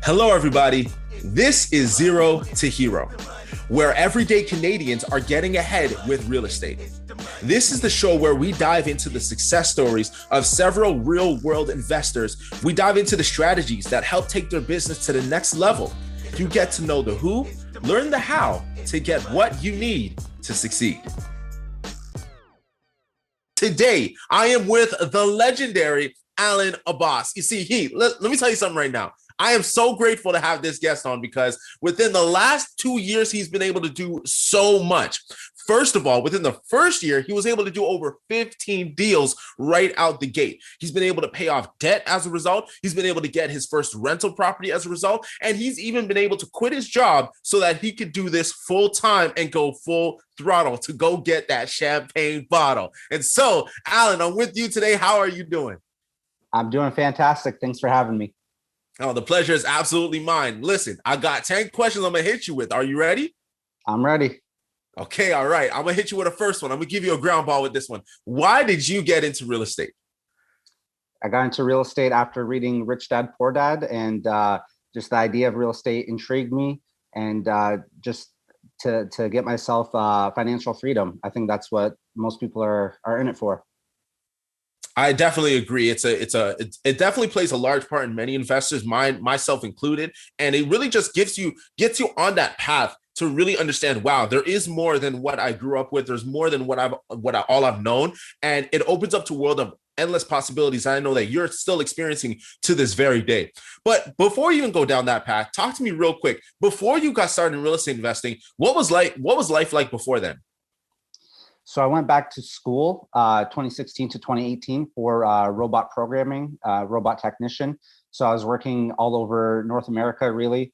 Hello, everybody. This is Zero to Hero, where everyday Canadians are getting ahead with real estate. This is the show where we dive into the success stories of several real world investors. We dive into the strategies that help take their business to the next level. You get to know the who, learn the how to get what you need to succeed. Today, I am with the legendary Alan Abbas. You see, let me tell you something right now. I am so grateful to have this guest on because within the last 2 years, he's been able to do so much. First of all, within the first year, he was able to do over 15 deals right out the gate. He's been able to pay off debt as a result. He's been able to get his first rental property as a result. And he's even been able to quit his job so that he could do this full time and go full throttle to go get that champagne bottle. And so, Alan, I'm with you today. How are you doing? I'm doing fantastic. Thanks for having me. Oh, the pleasure is absolutely mine. Listen, I got 10 questions I'm going to hit you with. Are you ready? I'm ready. Okay, all right. I'm going to hit you with a first one. I'm going to give you a ground ball with this one. Why did you get into real estate? I got into real estate after reading Rich Dad, Poor Dad, and just the idea of real estate intrigued me, and just to get myself financial freedom. I think that's what most people are in it for. I definitely agree. It definitely plays a large part in many investors, myself included, and it really just gets you on that path to really understand, wow, there is more than what I grew up with. There's more than all I've known, and it opens up to a world of endless possibilities. I know that you're still experiencing to this very day. But before you even go down that path, talk to me real quick. Before you got started in real estate investing, what was life like before then? So I went back to school 2016 to 2018 for robot programming, robot technician. So I was working all over North America, really,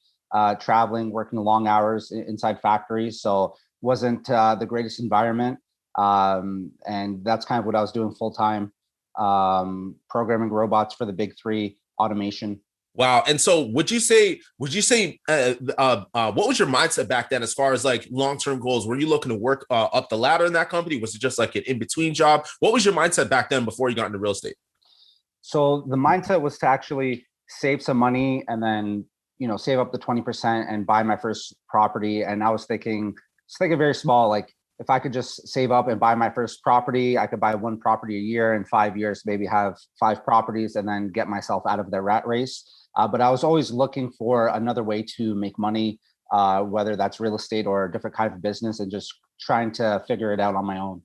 traveling, working long hours inside factories. So wasn't the greatest environment. And that's kind of what I was doing full time, programming robots for the big three, automation. Wow. And so would you say, what was your mindset back then as far as like long-term goals? Were you looking to work up the ladder in that company? Was it just like an in-between job? What was your mindset back then before you got into real estate? So the mindset was to actually save some money and then, save up the 20% and buy my first property. And I was thinking very small, like if I could just save up and buy my first property, I could buy one property a year in 5 years, maybe have 5 properties and then get myself out of the rat race. But I was always looking for another way to make money, whether that's real estate or a different kind of business, and just trying to figure it out on my own.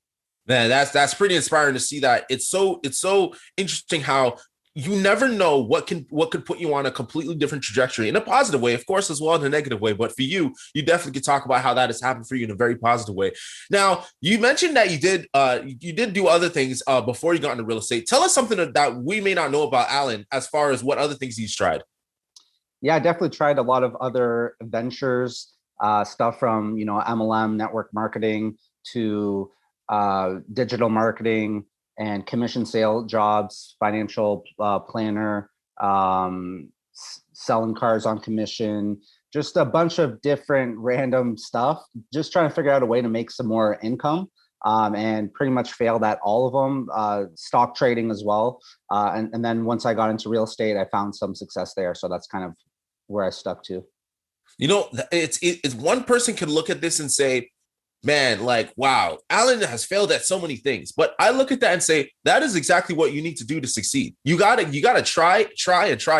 Man, that's pretty inspiring to see that. It's so interesting how you never know what could put you on a completely different trajectory in a positive way, of course, as well as in a negative way. But for you definitely could talk about how that has happened for you in a very positive way. Now, you mentioned that you did do other things before you got into real estate. Tell us something that we may not know about Alan as far as what other things he's tried. Yeah, I definitely tried a lot of other ventures, stuff from MLM, network marketing, to digital marketing and commission sale jobs, financial planner, selling cars on commission, just a bunch of different random stuff, just trying to figure out a way to make some more income, and pretty much failed at all of them. Stock trading as well. And then once I got into real estate, I found some success there. So that's kind of where I stuck to. It's one person can look at this and say, man, like, wow, Alan has failed at so many things. But I look at that and say, that is exactly what you need to do to succeed. You gotta try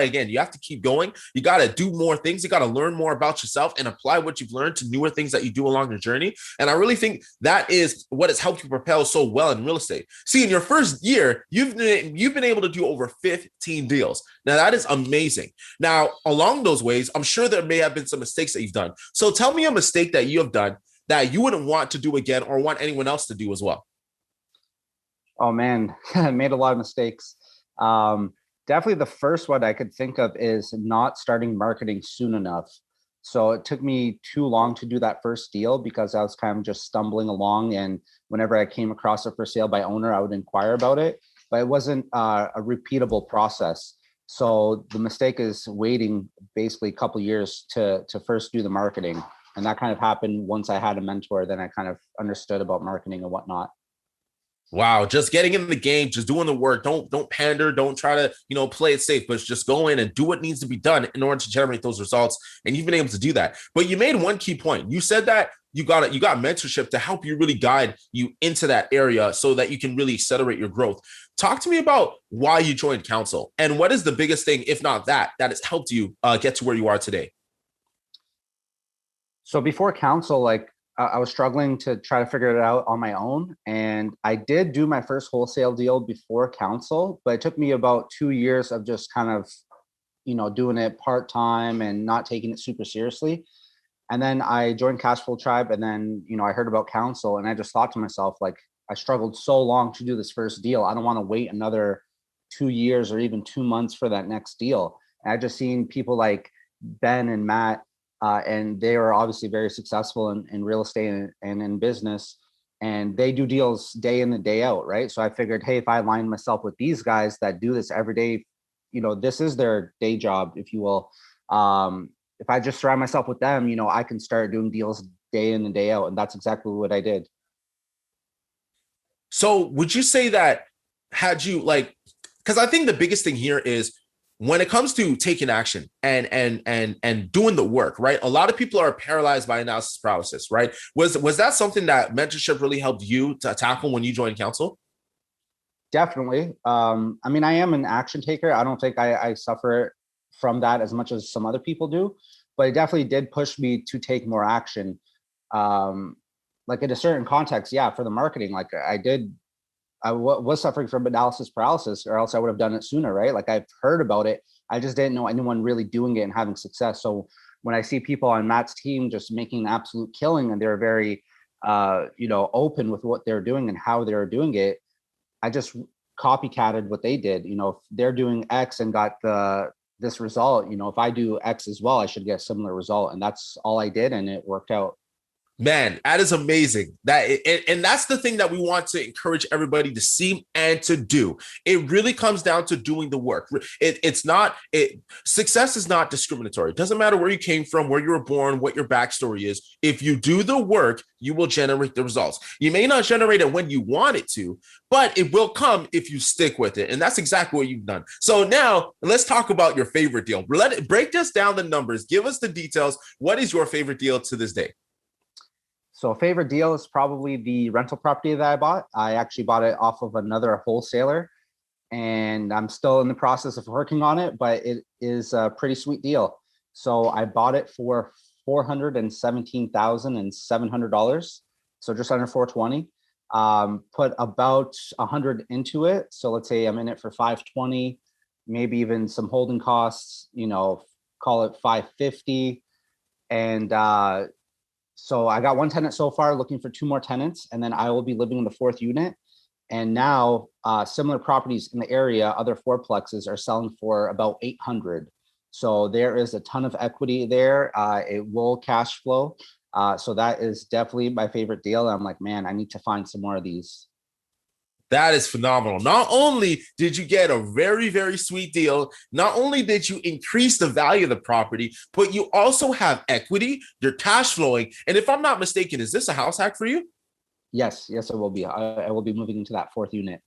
again. You have to keep going. You gotta do more things. You gotta learn more about yourself and apply what you've learned to newer things that you do along the journey. And I really think that is what has helped you propel so well in real estate. See, in your first year, you've been able to do over 15 deals. Now, that is amazing. Now, along those ways, I'm sure there may have been some mistakes that you've done. So tell me a mistake that you have done that you wouldn't want to do again or want anyone else to do as well. Oh man, I made a lot of mistakes. Definitely the first one I could think of is not starting marketing soon enough. So it took me too long to do that first deal because I was kind of just stumbling along. And whenever I came across a for sale by owner, I would inquire about it, but it wasn't a repeatable process. So the mistake is waiting basically a couple of years to first do the marketing. And that kind of happened once I had a mentor, then I kind of understood about marketing and whatnot. Wow, just getting in the game, just doing the work. Don't pander, don't try to, play it safe, but just go in and do what needs to be done in order to generate those results. And you've been able to do that. But you made one key point. You said that you got mentorship to help you really guide you into that area so that you can really accelerate your growth. Talk to me about why you joined council and what is the biggest thing, if not that has helped you get to where you are today. So before council, like I was struggling to try to figure it out on my own. And I did do my first wholesale deal before council, but it took me about 2 years of just kind of, doing it part-time and not taking it super seriously. And then I joined Cashflow Tribe, and then, I heard about council, and I just thought to myself, like, I struggled so long to do this first deal. I don't want to wait another 2 years or even 2 months for that next deal. And I just seen people like Ben and Matt, and they are obviously very successful in real estate and in business, and they do deals day in and day out, right? So I figured, hey, if I align myself with these guys that do this every day, this is their day job, if you will. If I just surround myself with them, I can start doing deals day in and day out, and that's exactly what I did. So would you say that had you because I think the biggest thing here is when it comes to taking action and doing the work, right? A lot of people are paralyzed by analysis paralysis, right? Was that something that mentorship really helped you to tackle when you joined council? Definitely. I mean, I am an action taker. I don't think I suffer from that as much as some other people do, but it definitely did push me to take more action. Like in a certain context, yeah, for the marketing, like I was suffering from analysis paralysis, or else I would have done it sooner, right? Like I've heard about it. I just didn't know anyone really doing it and having success. So when I see people on Matt's team just making an absolute killing, and they're very, open with what they're doing and how they're doing it, I just copycatted what they did. If they're doing X and got this result, if I do X as well, I should get a similar result. And that's all I did, and it worked out. Man, that is amazing. And that's the thing that we want to encourage everybody to see and to do. It really comes down to doing the work. Success is not discriminatory. It doesn't matter where you came from, where you were born, what your backstory is. If you do the work, you will generate the results. You may not generate it when you want it to, but it will come if you stick with it. And that's exactly what you've done. So now let's talk about your favorite deal. Break us down the numbers. Give us the details. What is your favorite deal to this day? So favorite deal is probably the rental property that I bought. I actually bought it off of another wholesaler, and I'm still in the process of working on it, but it is a pretty sweet deal. So I bought it for $417,700. So just under 420. Put about 100 into it. So let's say I'm in it for 520, maybe even some holding costs, call it 550. And so I got one tenant so far, looking for 2 more tenants, and then I will be living in the 4th unit. And now similar properties in the area, other fourplexes, are selling for about 800. So there is a ton of equity there. It will cash flow. So that is definitely my favorite deal. I'm like, man, I need to find some more of these. That is phenomenal. Not only did you get a very, very sweet deal, not only did you increase the value of the property, but you also have equity, you're cash flowing. And if I'm not mistaken, is this a house hack for you? Yes, it will be. I will be moving into that 4th unit.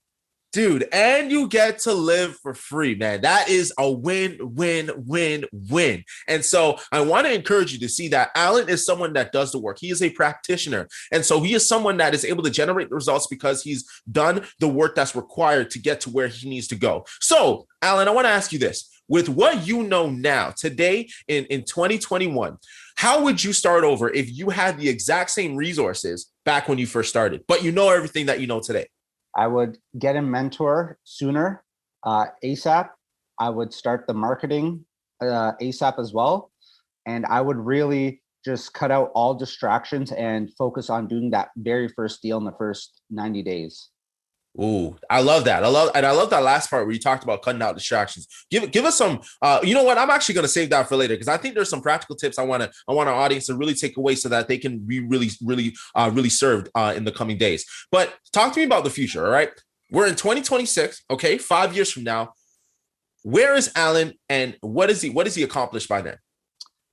Dude, and you get to live for free, man. That is a win, win, win, win. And so I want to encourage you to see that Alan is someone that does the work. He is a practitioner. And so he is someone that is able to generate results because he's done the work that's required to get to where he needs to go. So, Alan, I want to ask you this. With what you know now, today in 2021, how would you start over if you had the exact same resources back when you first started, but you know everything that you know today? I would get a mentor sooner, ASAP. I would start the marketing ASAP as well. And I would really just cut out all distractions and focus on doing that very first deal in the first 90 days. Ooh, I love that. I love that last part where you talked about cutting out distractions. Give us some. You know what? I'm actually going to save that for later because I think there's some practical tips I want our audience to really take away so that they can be really served in the coming days. But talk to me about the future. All right, we're in 2026. Okay, 5 years from now, where is Alan, and what is he accomplished by then?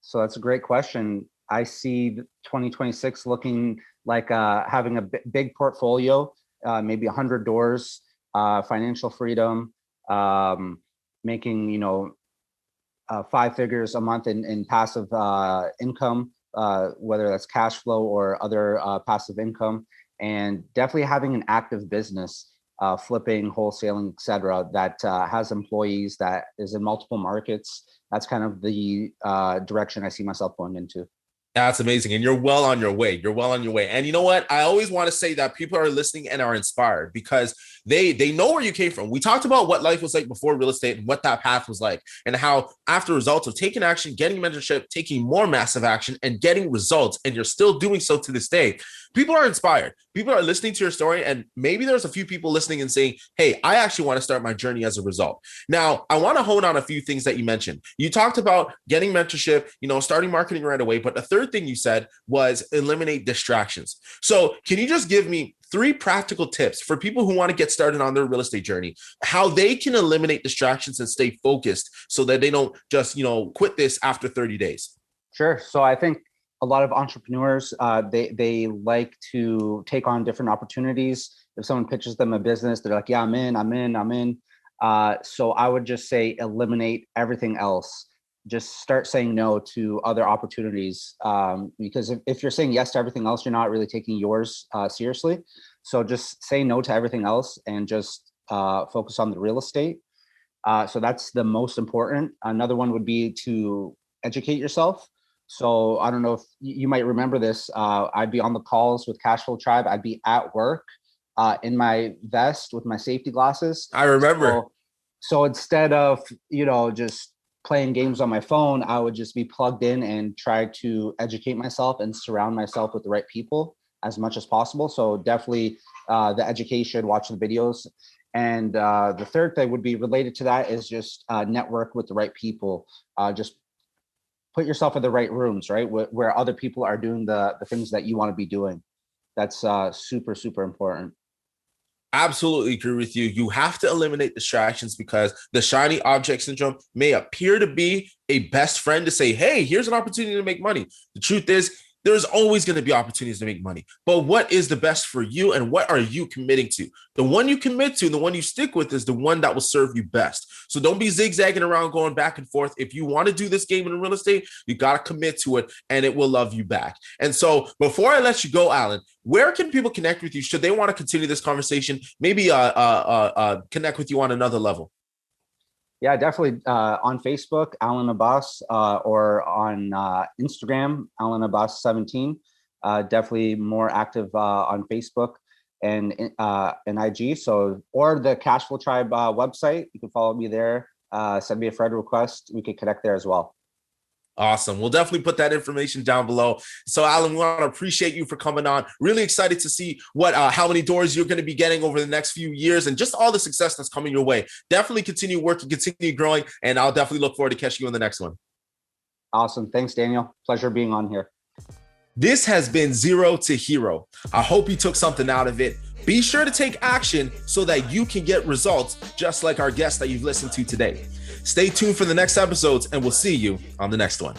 So that's a great question. I see 2026 looking like having a big portfolio. maybe 100 doors, financial freedom, making, 5 figures a month in passive income, whether that's cash flow or other passive income, and definitely having an active business, flipping, wholesaling, etc., that has employees, that is in multiple markets. That's kind of the direction I see myself going into. That's amazing. And you're well on your way. You're well on your way. And you know what? I always want to say that people are listening and are inspired because they know where you came from. We talked about what life was like before real estate and what that path was like, and how after results of taking action, getting mentorship, taking more massive action and getting results, and you're still doing so to this day, people are inspired. People are listening to your story, and maybe there's a few people listening and saying, hey, I actually want to start my journey as a result. Now, I want to hone on a few things that you mentioned. You talked about getting mentorship, starting marketing right away, but the third thing you said was eliminate distractions. So can you just give me 3 practical tips for people who want to get started on their real estate journey, how they can eliminate distractions and stay focused so that they don't just, quit this after 30 days? Sure. So I think a lot of entrepreneurs, they like to take on different opportunities. If someone pitches them a business, they're like, yeah, I'm in. So I would just say eliminate everything else. Just start saying no to other opportunities, because if you're saying yes to everything else, you're not really taking yours seriously. So just say no to everything else and just focus on the real estate. So that's the most important. Another one would be to educate yourself. So I don't know if you might remember this. I'd be on the calls with Cashflow Tribe. I'd be at work in my vest with my safety glasses. I remember. So instead of, just playing games on my phone, I would just be plugged in and try to educate myself and surround myself with the right people as much as possible. So definitely the education, watch the videos. And the third thing would be related to that is just network with the right people. Just put yourself in the right rooms, right? Where other people are doing the things that you want to be doing. That's super, super important. Absolutely agree with you. You have to eliminate distractions because the shiny object syndrome may appear to be a best friend to say, hey, here's an opportunity to make money. The truth is, there's always going to be opportunities to make money. But what is the best for you and what are you committing to? The one you commit to, the one you stick with is the one that will serve you best. So don't be zigzagging around, going back and forth. If you want to do this game in real estate, you got to commit to it and it will love you back. And so before I let you go, Alan, where can people connect with you? Should they want to continue this conversation? Maybe connect with you on another level. Yeah, definitely on Facebook, Alan Abbas, or on Instagram, Alan Abbas 17. Definitely more active on Facebook and IG. So, or the Cashflow Tribe website, you can follow me there. Send me a friend request. We can connect there as well. Awesome. We'll definitely put that information down below. So, Alan, we want to appreciate you for coming on. Really excited to see how many doors you're going to be getting over the next few years and just all the success that's coming your way. Definitely continue working, continue growing, and I'll definitely look forward to catching you on the next one. Awesome. Thanks, Daniel. Pleasure being on here. This has been Zero to Hero. I hope you took something out of it. Be sure to take action so that you can get results just like our guests that you've listened to today. Stay tuned for the next episodes, and we'll see you on the next one.